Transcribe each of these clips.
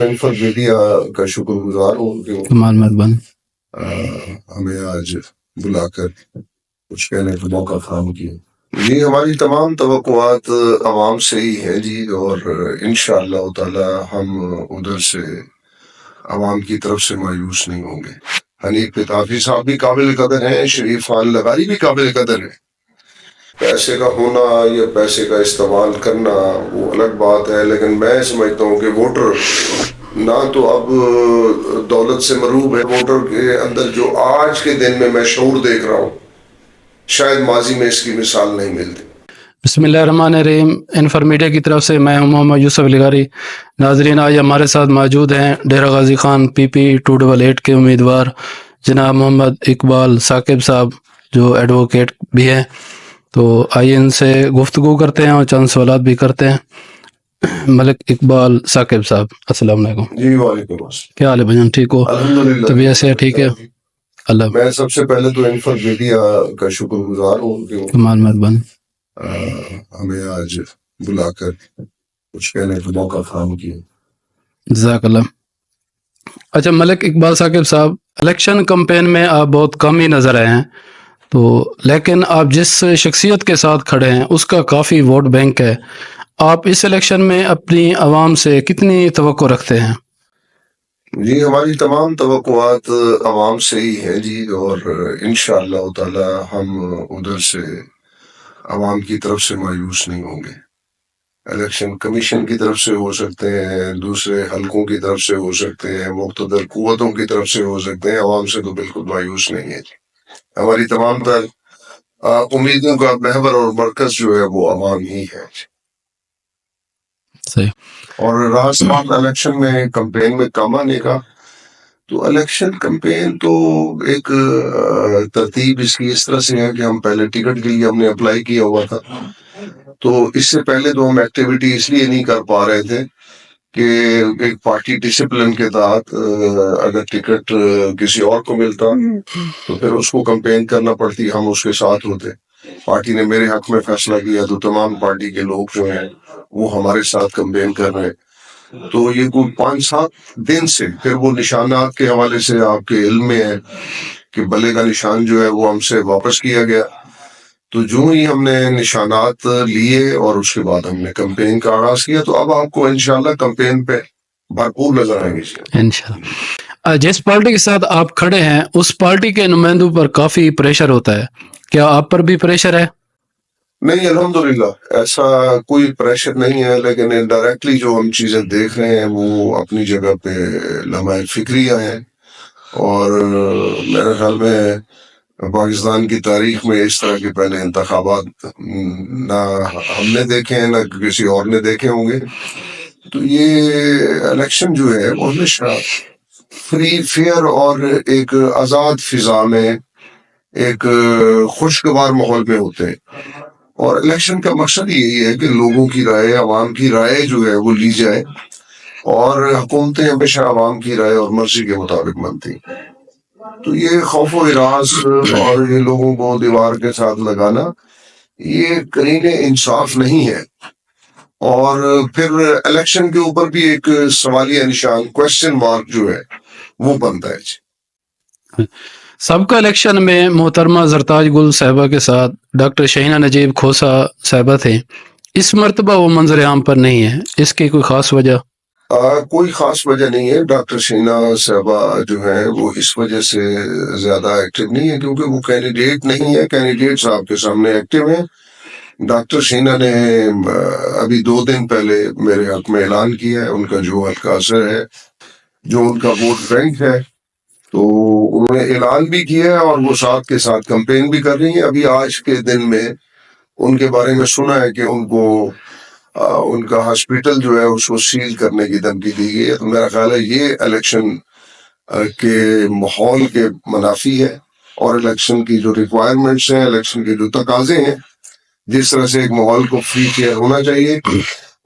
Infer media کا شکر گزار ہوں کہ کمال مہربان ہمیں آج بلا کر کچھ کہنے کا موقع فراہم کیا. جی ہماری تمام توقعات عوام سے ہی ہے جی، اور انشاءاللہ تعالی ہم ادھر سے عوام کی طرف سے مایوس نہیں ہوں گے. حنیف پتافی صاحب بھی قابل قدر ہیں، شریف خان لغاری بھی قابل قدر ہے. پیسے کا ہونا یا پیسے کا استعمال کرنا وہ الگ بات ہے، لیکن میں سمجھتا ہوں کہ ووٹر نہ تو اب دولت سے مروب ہے. ووٹر کے اندر جو آج کے دن میں شعور دیکھ رہا ہوں، شاید ماضی میں اس کی مثال نہیں ملتی. بسم اللہ الرحمن الرحیم. انفر میڈیا کی طرف سے میں ہوں محمد یوسف لغاری. ناظرین، آج ہمارے ساتھ موجود ہیں ڈیرہ غازی خان PP 288 کے امیدوار جناب محمد اقبال ثاقب صاحب، جو ایڈوکیٹ بھی ہیں. تو آئیے ان سے گفتگو کرتے ہیں اور چند سوالات بھی کرتے ہیں. ملک اقبال ثاقب صاحب، السلام علیکم. جی وعلیکم السلام. کیا حال ہے بھجن؟ ٹھیک ہو؟ الحمدللہ. طبیعت سے ٹھیک ہے؟ اللہ میں سب سے پہلے تو انفر میڈیا کا شکر گزار ہوں کہ کمال مہربان ہمیں آج بلا کر کچھ کہنے کا موقع فراہم کیا. جزاک اللہ. اچھا ملک اقبال ثاقب صاحب، الیکشن کمپین میں آپ بہت کم ہی نظر آئے ہیں، تو لیکن آپ جس شخصیت کے ساتھ کھڑے ہیں اس کا کافی ووٹ بینک ہے. آپ اس الیکشن میں اپنی عوام سے کتنی توقع رکھتے ہیں؟ جی ہماری تمام توقعات عوام سے ہی ہے جی، اور انشاءاللہ تعالی ہم ادھر سے عوام کی طرف سے مایوس نہیں ہوں گے. الیکشن کمیشن کی طرف سے ہو سکتے ہیں، دوسرے حلقوں کی طرف سے ہو سکتے ہیں، مقتدر قوتوں کی طرف سے ہو سکتے ہیں. عوام سے تو بالکل مایوس نہیں ہے جی. ہماری تمام تر امیدوں کا محور اور مرکز جو ہے وہ عوام ہی ہے. صحیح. اور راست بات الیکشن میں کمپین میں کام آنے کا، تو الیکشن کمپین تو ایک ترتیب اس کی اس طرح سے ہے کہ ہم پہلے ٹکٹ کے لیے ہم نے اپلائی کیا ہوا تھا، تو اس سے پہلے تو ہم ایکٹیویٹی اس لیے نہیں کر پا رہے تھے کہ ایک پارٹی ڈسپلن کے تحت اگر ٹکٹ کسی اور کو ملتا تو پھر اس کو کمپین کرنا پڑتی، ہم اس کے ساتھ ہوتے. پارٹی نے میرے حق میں فیصلہ کیا تو تمام پارٹی کے لوگ جو ہیں وہ ہمارے ساتھ کمپین کر رہے. تو یہ کوئی 5-7 دن سے پھر وہ نشانات کے حوالے سے آپ کے علم میں ہے کہ بلے کا نشان جو ہے وہ ہم سے واپس کیا گیا. تو جو ہی ہم نے نشانات لیے اور اس کے بعد ہم نے کمپین کا آغاز کیا، تو اب آپ کو انشاءاللہ کمپین پہ بھرپور نظر آئیں گے انشاءاللہ. جس پارٹی کے ساتھ آپ کھڑے ہیں اس پارٹی کے نمائندوں پر کافی پریشر ہوتا ہے، کیا آپ پر بھی پریشر ہے؟ نہیں الحمدللہ ایسا کوئی پریشر نہیں ہے، لیکن انڈائریکٹلی جو ہم چیزیں دیکھ رہے ہیں وہ اپنی جگہ پہ لمحہ فکریہ ہیں. اور میرے خیال میں پاکستان کی تاریخ میں اس طرح کے پہلے انتخابات نہ ہم نے دیکھے ہیں نہ کسی اور نے دیکھے ہوں گے. تو یہ الیکشن جو ہے وہ ہمیشہ فری فیئر اور ایک آزاد فضا میں ایک خوشگوار ماحول میں ہوتے ہیں. اور الیکشن کا مقصد یہی ہے کہ لوگوں کی رائے، عوام کی رائے جو ہے وہ لی جائے، اور حکومتیں ہمیشہ عوام کی رائے اور مرضی کے مطابق بنتی. تو یہ خوف و ہراس اور یہ لوگوں کو دیوار کے ساتھ لگانا یہ قرین انصاف نہیں ہے. اور پھر الیکشن کے اوپر بھی ایک سوالیہ نشان، کوشچن مارک جو ہے وہ بنتا ہے. سابقہ الیکشن میں محترمہ زرتاج گل صاحبہ کے ساتھ ڈاکٹر شہینہ نجیب کھوسہ صاحبہ تھے. اس مرتبہ وہ منظر عام پر نہیں ہے، اس کی کوئی خاص وجہ؟ کوئی خاص وجہ نہیں ہے. ڈاکٹر شہینہ صاحبہ جو ہے وہ اس وجہ سے زیادہ ایکٹیو نہیں ہے کیونکہ وہ کینڈیڈیٹ نہیں ہے. کینڈیڈیٹ صاحب کے سامنے ایکٹیو ہیں. ڈاکٹر شہینہ نے ابھی 2 دن پہلے میرے حق میں اعلان کیا ہے ان کا جو حلقہ اثر ہے، جو ان کا ووٹ بینک ہے، تو انہوں نے اعلان بھی کیا ہے اور وہ ساتھ کے ساتھ کمپین بھی کر رہی ہیں. ابھی آج کے دن میں ان کے بارے میں سنا ہے کہ ان کو ان کا ہاسپٹل جو ہے اس کو سیل کرنے کی دھمکی دی گئی ہے. تو میرا خیال ہے یہ الیکشن کے ماحول کے منافی ہے، اور الیکشن کی جو ریکوائرمنٹس ہیں، الیکشن کے جو تقاضے ہیں، جس طرح سے ایک ماحول کو فری فیئر ہونا چاہیے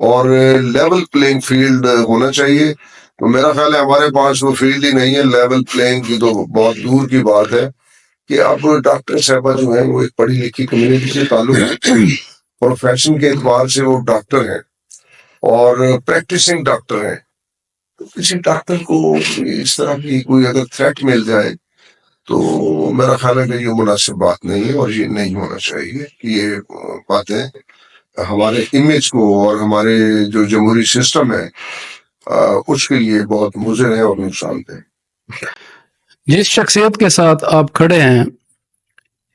اور لیول پلینگ فیلڈ ہونا چاہیے. تو میرا خیال ہے ہمارے پاس وہ فیلڈ ہی نہیں ہے. لیول پلینگ کی تو بہت دور کی بات ہے کہ اب ڈاکٹر صاحبہ جو ہیں وہ ایک پڑھی لکھی کمیونٹی سے تعلق ہے، پروفیشن کے اعتبار سے وہ ڈاکٹر ہیں اور پریکٹسنگ ڈاکٹر ہیں. کسی ڈاکٹر کو اس طرح کی کوئی اگر تھریٹ مل جائے تو میرا خیال ہے کہ یہ مناسب بات نہیں ہے اور یہ نہیں ہونا چاہیے کہ یہ باتیں ہمارے امیج کو اور ہمارے جو جمہوری سسٹم ہے اس کے لیے بہت مضر ہے اور نقصان دہ. جس شخصیت کے ساتھ آپ کھڑے ہیں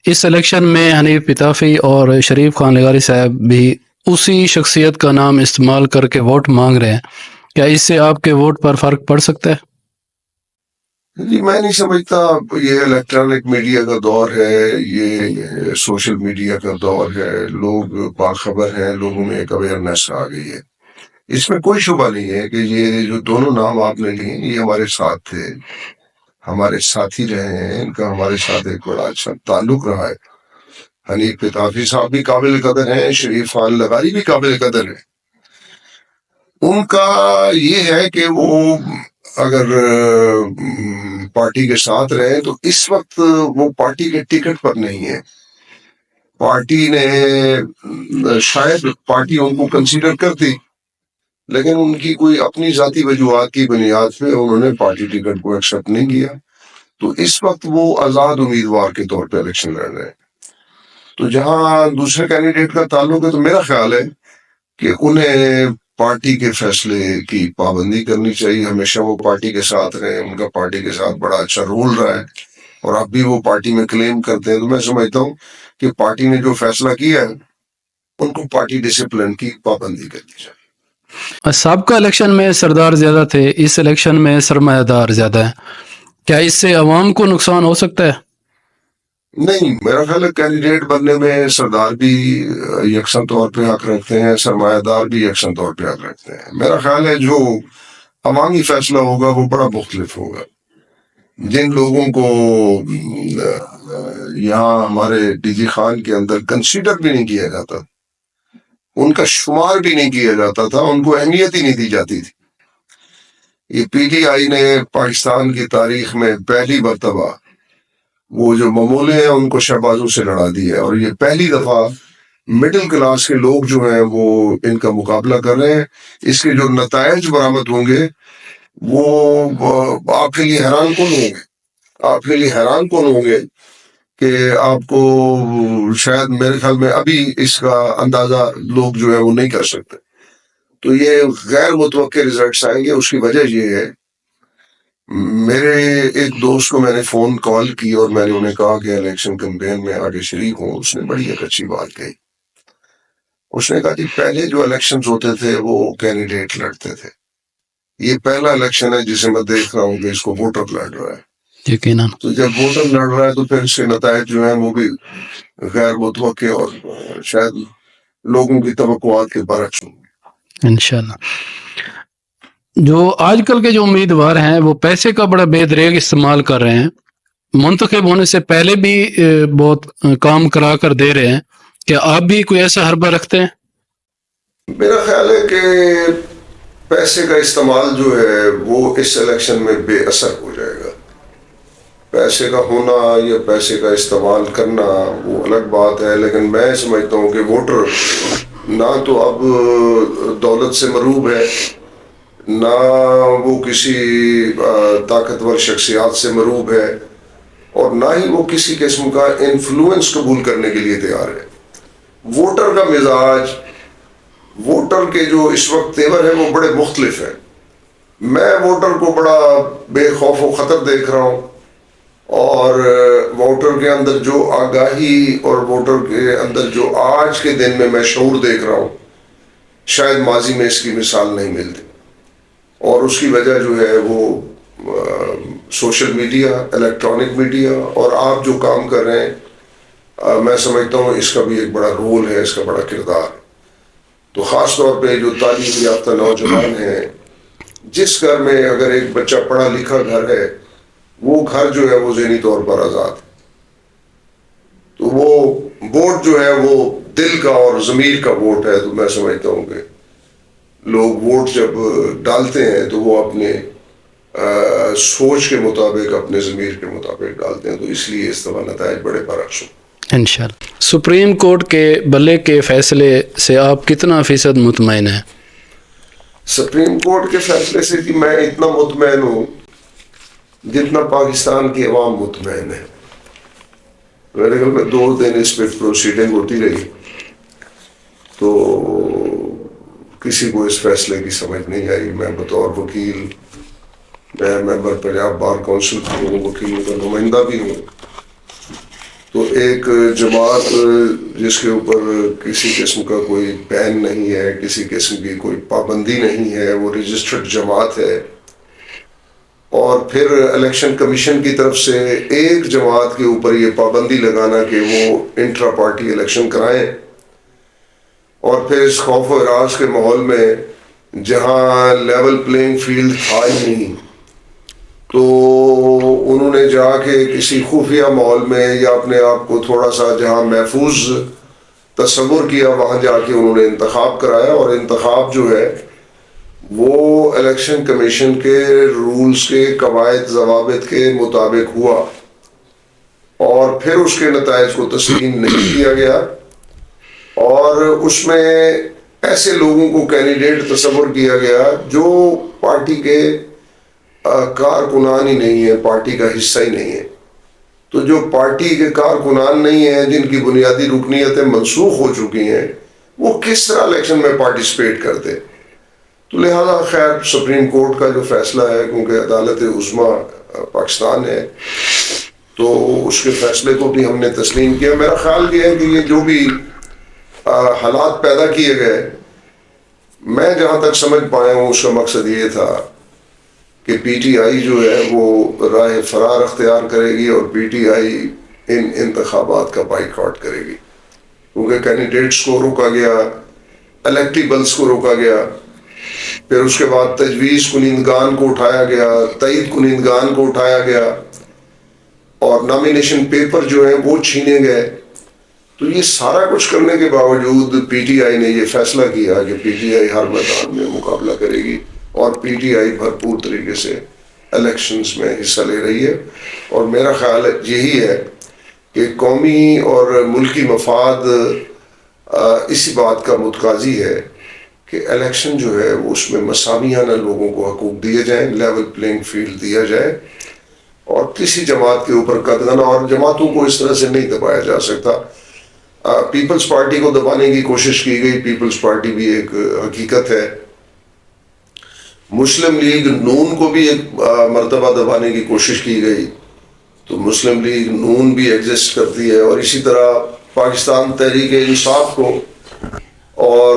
اس الیکشن میں حنیف پتافی اور شریف خان لغاری صاحب بھی اسی شخصیت کا نام استعمال کر کے ووٹ مانگ رہے ہیں. کیا اس سے آپ کے ووٹ پر فرق پڑ سکتا ہے؟ جی میں نہیں سمجھتا. یہ الیکٹرانک میڈیا کا دور ہے, یہ سوشل میڈیا کا دور ہے, لوگ باخبر ہیں, لوگوں میں ایک اویئرنیس آ گئی ہے. اس میں کوئی شبہ نہیں ہے کہ یہ جو دونوں نام آپ نے لیے یہ ہمارے ساتھ تھے, ہمارے ساتھی رہے ہیں, ان کا ہمارے ساتھ ایک بڑا اچھا تعلق رہا ہے. حنیف پتافی صاحب بھی قابل قدر ہیں, شریف خان لغاری بھی قابل قدر ہیں. ان کا یہ ہے کہ وہ اگر پارٹی کے ساتھ رہے تو اس وقت وہ پارٹی کے ٹکٹ پر نہیں ہے. پارٹی نے شاید پارٹی ان کو کنسیڈر کرتی, لیکن ان کی کوئی اپنی ذاتی وجوہات کی بنیاد پہ انہوں نے پارٹی ٹکٹ کو ایکسپٹ نہیں کیا. تو اس وقت وہ آزاد امیدوار کے طور پہ الیکشن لڑ رہے ہیں. تو جہاں دوسرے کینڈیڈیٹ کا تعلق ہے تو میرا خیال ہے کہ انہیں پارٹی کے فیصلے کی پابندی کرنی چاہیے. ہمیشہ وہ پارٹی کے ساتھ رہے, ان کا پارٹی کے ساتھ بڑا اچھا رول رہا ہے اور اب بھی وہ پارٹی میں کلیم کرتے ہیں. تو میں سمجھتا ہوں کہ پارٹی نے جو فیصلہ کیا ہے ان کو پارٹی ڈسپلن کی پابندی کرنی چاہیے. سابقہ الیکشن میں سردار زیادہ تھے, اس الیکشن میں سرمایہ دار زیادہ ہے. کیا اس سے عوام کو نقصان ہو سکتا ہے؟ نہیں, میرا خیال ہے کینڈیڈیٹ بننے میں سردار بھی یکساں طور پہ حق رکھتے ہیں, سرمایہ دار بھی یکساں طور پہ حق رکھتے ہیں. میرا خیال ہے جو عوامی فیصلہ ہوگا وہ بڑا مختلف ہوگا. جن لوگوں کو یہاں ہمارے ڈی جی خان کے اندر کنسیڈر بھی نہیں کیا جاتا, ان کا شمار بھی نہیں کیا جاتا تھا, ان کو اہمیت ہی نہیں دی جاتی تھی. یہ پی ٹی آئی نے پاکستان کی تاریخ میں پہلی مرتبہ وہ جو ممولے ہیں ان کو شہبازوں سے لڑا دیا ہے, اور یہ پہلی دفعہ مڈل کلاس کے لوگ جو ہیں وہ ان کا مقابلہ کر رہے ہیں. اس کے جو نتائج برآمد ہوں گے وہ آپ کے لیے حیران کن ہوں گے. آپ کے لیے حیران کن ہوں گے کہ آپ کو شاید میرے خیال میں ابھی اس کا اندازہ لوگ جو ہے وہ نہیں کر سکتے. تو یہ غیر متوقع ریزلٹس آئیں گے. اس کی وجہ یہ ہے, میرے ایک دوست کو میں نے فون کال کی اور میں نے انہیں کہا کہ الیکشن کمپین میں آگے شریک ہوں. اس نے بڑی ایک اچھی بات کہی. اس نے کہا کہ پہلے جو الیکشنز ہوتے تھے وہ کینڈیڈیٹ لڑتے تھے, یہ پہلا الیکشن ہے جسے میں دیکھ رہا ہوں کہ اس کو ووٹر لڑ رہا ہے. یقیناً. تو جب ووٹر لڑ رہا ہے تو پھر اس کے نتائج جو ہیں وہ بھی غیر متوقع اور شاید لوگوں کی توقعات کے برعکس ہوں. انشاءاللہ. جو آج کل کے جو امیدوار ہیں وہ پیسے کا بڑا بے دریغ استعمال کر رہے ہیں, منتخب ہونے سے پہلے بھی بہت کام کرا کر دے رہے ہیں. کیا آپ بھی کوئی ایسا حربہ رکھتے ہیں؟ میرا خیال ہے کہ پیسے کا استعمال جو ہے وہ اس الیکشن میں بے اثر ہو جائے گا. پیسے کا ہونا یا پیسے کا استعمال کرنا وہ الگ بات ہے, لیکن میں سمجھتا ہوں کہ ووٹر نہ تو اب دولت سے مروب ہے, نہ وہ کسی طاقتور شخصیات سے مروب ہے, اور نہ ہی وہ کسی قسم کا انفلوئنس قبول کرنے کے لیے تیار ہے. ووٹر کا مزاج, ووٹر کے جو اس وقت تیور ہے وہ بڑے مختلف ہیں. میں ووٹر کو بڑا بے خوف و خطر دیکھ رہا ہوں, اور ووٹر کے اندر جو آگاہی اور ووٹر کے اندر جو آج کے دن میں شعور دیکھ رہا ہوں, شاید ماضی میں اس کی مثال نہیں ملتی. اور اس کی وجہ جو ہے وہ سوشل میڈیا, الیکٹرانک میڈیا, اور آپ جو کام کر رہے ہیں, میں سمجھتا ہوں اس کا بھی ایک بڑا رول ہے, اس کا بڑا کردار ہے. تو خاص طور پہ جو تعلیم یافتہ نوجوان ہیں, جس گھر میں اگر ایک بچہ پڑھا لکھا گھر ہے, وہ گھر جو ہے وہ ذہنی طور پر آزاد ہے. تو وہ ووٹ جو ہے وہ دل کا اور ضمیر کا ووٹ ہے. تو میں سمجھتا ہوں کہ لوگ ووٹ جب ڈالتے ہیں تو وہ اپنے سوچ کے مطابق, اپنے ضمیر کے مطابق ڈالتے ہیں. تو اس لیے اس طرح نتائج بڑے برعکس ہوں. انشاءاللہ. سپریم کورٹ کے بلے کے فیصلے سے آپ کتنا فیصد مطمئن ہیں؟ سپریم کورٹ کے فیصلے سے جی میں اتنا مطمئن ہوں جتنا پاکستان کی عوام مطمئن ہے. میرے خیال میں 2 دن اس پہ پروسیڈنگ ہوتی رہی تو کسی کو اس فیصلے کی سمجھ نہیں آئی. میں بطور وکیل، میں ممبر پنجاب بار کونسل بھی ہوں، وکیلوں کا نمائندہ بھی ہوں، تو ایک جماعت جس کے اوپر کسی قسم کا کوئی بین نہیں ہے، کسی قسم کی کوئی پابندی نہیں ہے، وہ رجسٹرڈ جماعت ہے، اور پھر الیکشن کمیشن کی طرف سے ایک جماعت کے اوپر یہ پابندی لگانا کہ وہ انٹرا پارٹی الیکشن کرائیں، اور پھر اس خوف و ہراس کے ماحول میں جہاں لیول پلینگ فیلڈ تھا ہی نہیں، تو انہوں نے جا کے کسی خفیہ ماحول میں یا اپنے آپ کو تھوڑا سا جہاں محفوظ تصور کیا وہاں جا کے انہوں نے انتخاب کرایا، اور انتخاب جو ہے وہ الیکشن کمیشن کے رولز کے قواعد ضوابط کے مطابق ہوا، اور پھر اس کے نتائج کو تسلیم نہیں کیا گیا، اور اس میں ایسے لوگوں کو کینڈیڈیٹ تصور کیا گیا جو پارٹی کے کارکنان ہی نہیں ہے، پارٹی کا حصہ ہی نہیں ہے. تو جو پارٹی کے کارکنان نہیں ہیں، جن کی بنیادی رکنیتیں منسوخ ہو چکی ہیں، وہ کس طرح الیکشن میں پارٹیسپیٹ کرتے؟ تو لہذا خیر سپریم کورٹ کا جو فیصلہ ہے، کیونکہ عدالت عظمیٰ پاکستان ہے، تو اس کے فیصلے کو بھی ہم نے تسلیم کیا. میرا خیال یہ ہے کہ یہ جو بھی حالات پیدا کیے گئے، میں جہاں تک سمجھ پایا ہوں اس کا مقصد یہ تھا کہ پی ٹی آئی جو ہے وہ راہ فرار اختیار کرے گی، اور پی ٹی آئی ان انتخابات کا بائیکاٹ کرے گی، کیونکہ کینڈیڈیٹس کو روکا گیا، الیکٹیبلز کو روکا گیا، پھر اس کے بعد تجویز کنندگان کو اٹھایا گیا، تائید کنندگان کو اٹھایا گیا، اور نامینیشن پیپر جو ہیں وہ چھینے گئے. تو یہ سارا کچھ کرنے کے باوجود پی ٹی آئی نے یہ فیصلہ کیا کہ پی ٹی آئی ہر میدان میں مقابلہ کرے گی، اور پی ٹی آئی بھرپور طریقے سے الیکشنز میں حصہ لے رہی ہے. اور میرا خیال یہی ہے کہ قومی اور ملکی مفاد اسی بات کا متقاضی ہے کہ الیکشن جو ہے وہ اس میں مساویانہ لوگوں کو حقوق دیے جائیں، لیول پلینگ فیلڈ دیا جائے، اور کسی جماعت کے اوپر قدغن، اور جماعتوں کو اس طرح سے نہیں دبایا جا سکتا. پیپلز پارٹی کو دبانے کی کوشش کی گئی، پیپلز پارٹی بھی ایک حقیقت ہے. مسلم لیگ نون کو بھی ایک مرتبہ دبانے کی کوشش کی گئی، تو مسلم لیگ نون بھی ایگزسٹ کرتی ہے، اور اسی طرح پاکستان تحریک انصاف کو اور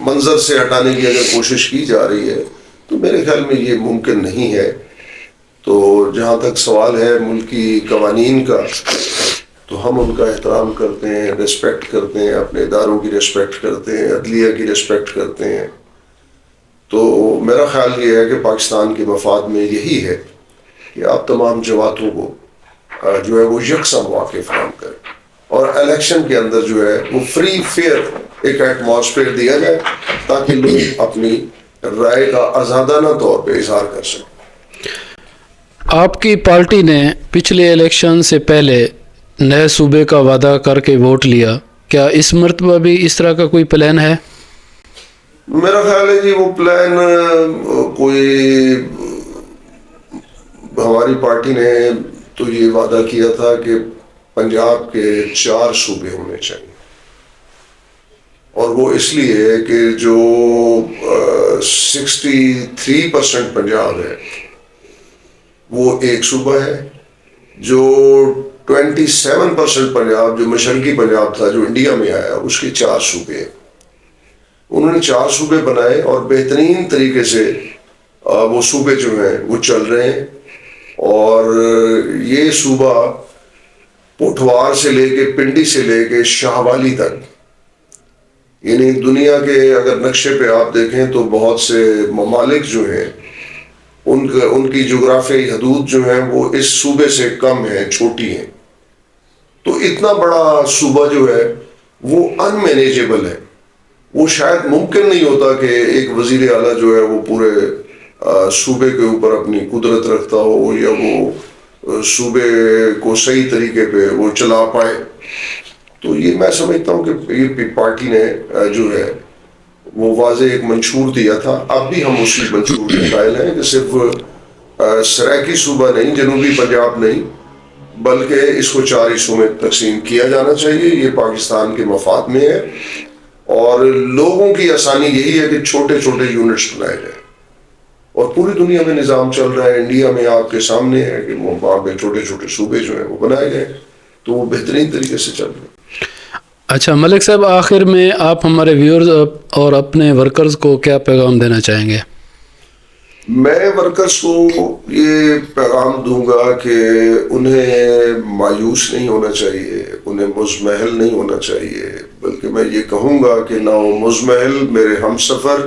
منظر سے ہٹانے کی اگر کوشش کی جا رہی ہے تو میرے خیال میں یہ ممکن نہیں ہے. تو جہاں تک سوال ہے ملکی قوانین کا، تو ہم ان کا احترام کرتے ہیں، ریسپیکٹ کرتے ہیں، اپنے اداروں کی ریسپیکٹ کرتے ہیں، عدلیہ کی ریسپیکٹ کرتے ہیں. تو میرا خیال یہ ہے کہ پاکستان کے مفاد میں یہی ہے کہ آپ تمام جماعتوں کو جو ہے وہ یکساں مواقع فراہم کریں، اور الیکشن کے اندر جو ہے وہ فری فیئر ایک ایٹماسفیئر دیا جائے تاکہ لوگ اپنی رائے کا آزادانہ طور پہ اظہار کر سکیں. آپ کی پارٹی نے پچھلے الیکشن سے پہلے نئے صوبے کا وعدہ کر کے ووٹ لیا، کیا اس مرتبہ بھی اس طرح کا کوئی پلان ہے؟ میرا خیال ہے جی وہ پلان کوئی، ہماری پارٹی نے تو یہ وعدہ کیا تھا کہ پنجاب کے 4 صوبے ہونے چاہیے، اور وہ اس لیے کہ جو 63% پنجاب ہے وہ ایک صوبہ ہے، جو 27% پنجاب جو مشرقی پنجاب تھا جو انڈیا میں آیا اس کے 4 صوبے ہیں. انہوں نے 4 صوبے بنائے، اور بہترین طریقے سے وہ صوبے جو ہیں وہ چل رہے ہیں. اور یہ صوبہ پوٹھوار سے لے کے پنڈی سے لے کے شاہوالی تک، یعنی دنیا کے اگر نقشے پہ آپ دیکھیں تو بہت سے ممالک جو ہیں ان کی جغرافیائی حدود جو ہیں وہ اس صوبے سے کم ہیں، چھوٹی ہیں. تو اتنا بڑا صوبہ جو ہے وہ ان مینیجیبل ہے. وہ شاید ممکن نہیں ہوتا کہ ایک وزیر اعلیٰ جو ہے وہ پورے صوبے کے اوپر اپنی قدرت رکھتا ہو، یا وہ صوبے کو صحیح طریقے پہ وہ چلا پائے. تو یہ میں سمجھتا ہوں کہ یہ پارٹی نے جو ہے وہ واضح ایک منشور دیا تھا. اب بھی ہم اسی منشور کے قائل ہیں کہ صرف سریکی صوبہ نہیں، جنوبی پنجاب نہیں، بلکہ اس کو 4 حصوں میں تقسیم کیا جانا چاہیے. یہ پاکستان کے مفاد میں ہے، اور لوگوں کی آسانی یہی ہے کہ چھوٹے چھوٹے یونٹس بنائے جائیں. اور پوری دنیا میں نظام چل رہا ہے، انڈیا میں آپ کے سامنے ہے کہ وہاں پہ چھوٹے چھوٹے صوبے جو ہیں وہ بنائے گئے، تو وہ بہترین طریقے سے چل رہے ہیں. اچھا ملک صاحب، آخر میں آپ ہمارے ویورز اور اپنے ورکرز کو کیا پیغام دینا چاہیں گے؟ میں ورکرز کو یہ پیغام دوں گا کہ انہیں مایوس نہیں ہونا چاہیے، انہیں مزمحل نہیں ہونا چاہیے، بلکہ میں یہ کہوں گا کہ نہ وہ مزمحل میرے ہم سفر،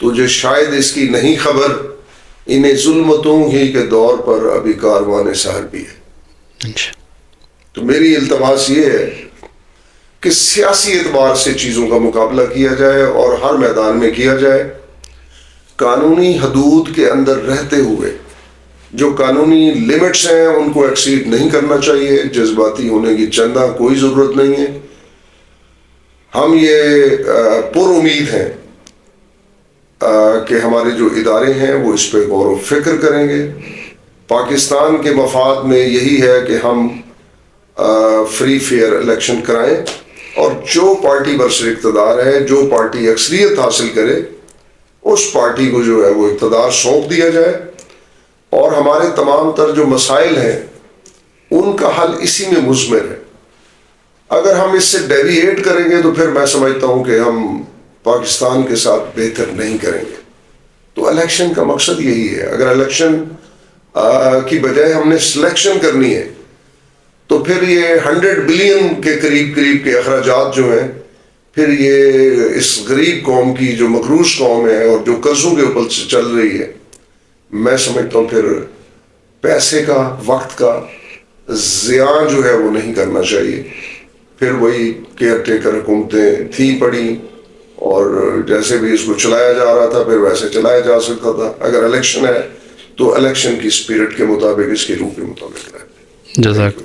تجھے شاید اس کی نہیں خبر، انہیں ظلمتوں ہی کے دور پر ابھی کاروان سحر بھی ہے. تو میری التماس یہ ہے کہ سیاسی اعتبار سے چیزوں کا مقابلہ کیا جائے اور ہر میدان میں کیا جائے. قانونی حدود کے اندر رہتے ہوئے جو قانونی لمٹس ہیں ان کو ایکسیڈ نہیں کرنا چاہیے. جذباتی ہونے کی چندہ کوئی ضرورت نہیں ہے. ہم یہ پر امید ہیں کہ ہمارے جو ادارے ہیں وہ اس پہ غور و فکر کریں گے. پاکستان کے مفاد میں یہی ہے کہ ہم فری فیئر الیکشن کرائیں، اور جو پارٹی برسر اقتدار ہے، جو پارٹی اکثریت حاصل کرے، اس پارٹی کو جو ہے وہ اقتدار سونپ دیا جائے. اور ہمارے تمام تر جو مسائل ہیں ان کا حل اسی میں مضمر ہے. اگر ہم اس سے ڈیویٹ کریں گے تو پھر میں سمجھتا ہوں کہ ہم پاکستان کے ساتھ بہتر نہیں کریں گے. تو الیکشن کا مقصد یہی ہے. اگر الیکشن کی بجائے ہم نے سلیکشن کرنی ہے تو پھر یہ 100 بلین کے قریب کے اخراجات جو ہیں، پھر یہ اس غریب قوم کی جو مقروض قوم ہے اور جو قرضوں کے اوپر سے چل رہی ہے، میں سمجھتا ہوں پھر پیسے کا، وقت کا ضیاع جو ہے وہ نہیں کرنا چاہیے. پھر وہی کیئر ٹیکر حکومتیں تھیں پڑی، اور جیسے بھی اس کو چلایا جا رہا تھا پھر ویسے چلایا جا سکتا تھا. اگر الیکشن ہے تو الیکشن کی اسپرٹ کے مطابق، اس کی روح کے مطابق رہے. جزاک